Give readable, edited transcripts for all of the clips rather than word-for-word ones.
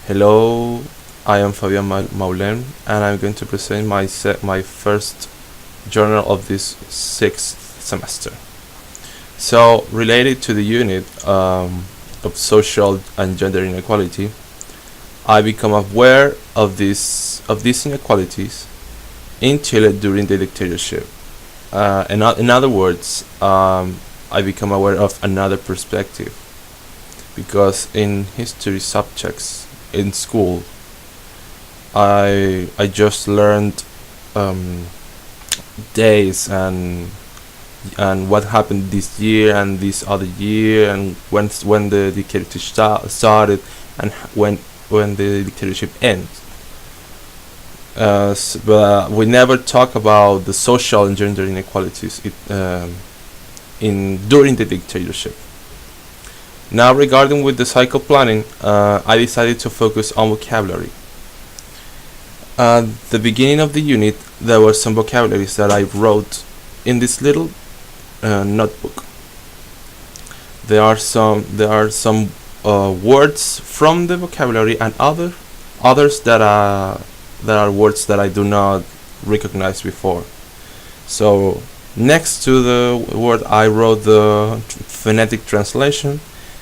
Hello, I am Fabian Maulen, and I'm going to present my first journal of this sixth semester. So, related to the unit of social and gender inequality, I become aware of these inequalities in Chile during the dictatorship. In other words, I become aware of another perspective because in history subjects in school, I just learned days and what happened this year and this other year and when the dictatorship started and when the dictatorship ends. But we never talk about the social and gender inequalities in during the dictatorship. Now, regarding with the cycle planning, I decided to focus on vocabulary. At the beginning of the unit, there were some vocabularies that I wrote in this little notebook. There are some words from the vocabulary and others that are words that I do not recognize before. So next to the word, I wrote the phonetic translation.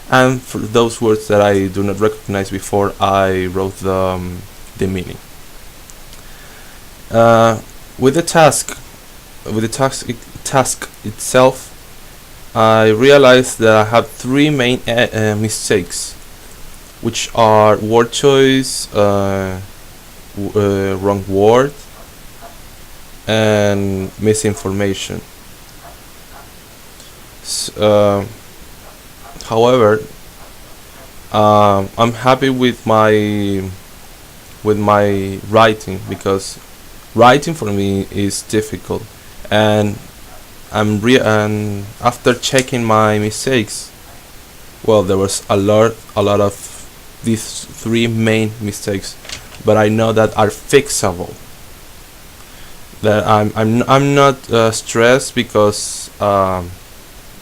And for those words that I do not recognize before, I wrote the meaning. With the task itself, I realized that I have three main mistakes, which are word choice, wrong word, and misinformation. However, I'm happy with my writing because writing for me is difficult, and and after checking my mistakes, well, there was a lot of these three main mistakes, but I know that are fixable. That I'm not stressed because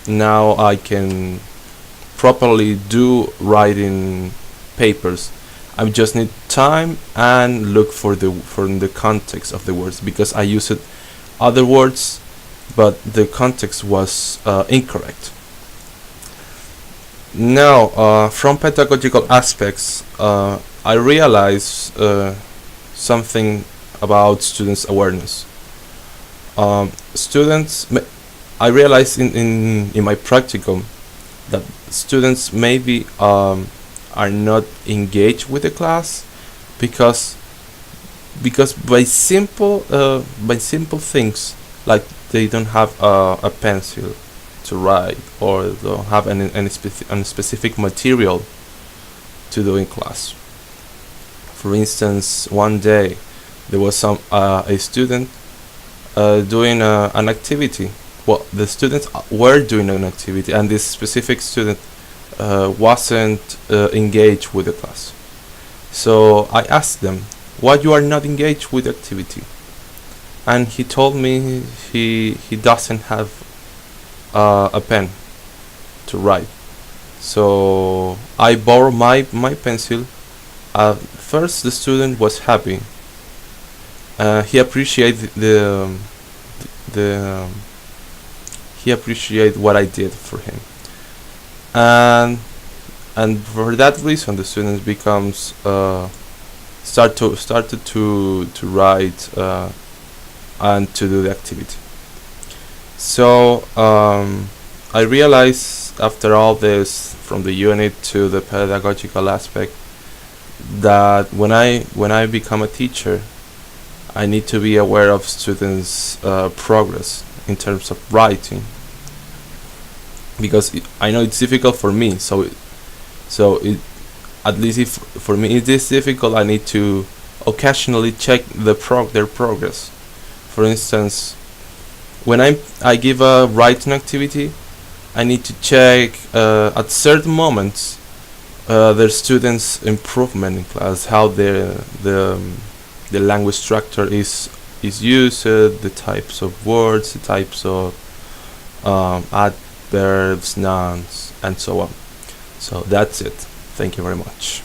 now I can properly do writing papers. I just need time and look for the context of the words because I used other words, but the context was incorrect. Now, from pedagogical aspects, I realize something about students' awareness. I realized in my practicum that students maybe are not engaged with the class because by simple things like they don't have a pencil to write or don't have any specific material to do in class. For instance, one day there was a student doing an activity. Well, the students were doing an activity, and this specific student wasn't engaged with the class. So I asked them, "Why you are not engaged with the activity?" And he told me he doesn't have a pen to write. So I borrowed my pencil. First, the student was happy. He appreciated he appreciated what I did for him, and for that reason, the students becomes started to write and to do the activity. So I realized after all this, from the unit to the pedagogical aspect, that when I become a teacher, I need to be aware of students' progress in terms of writing, because I know it's difficult for me. So at least if for me it is difficult, I need to occasionally check their progress. For instance, when I give a writing activity, I need to check at certain moments their students' improvement in class, how the language structure is used, the types of words, the types of adverbs, nouns, and so on. So that's it. Thank you very much.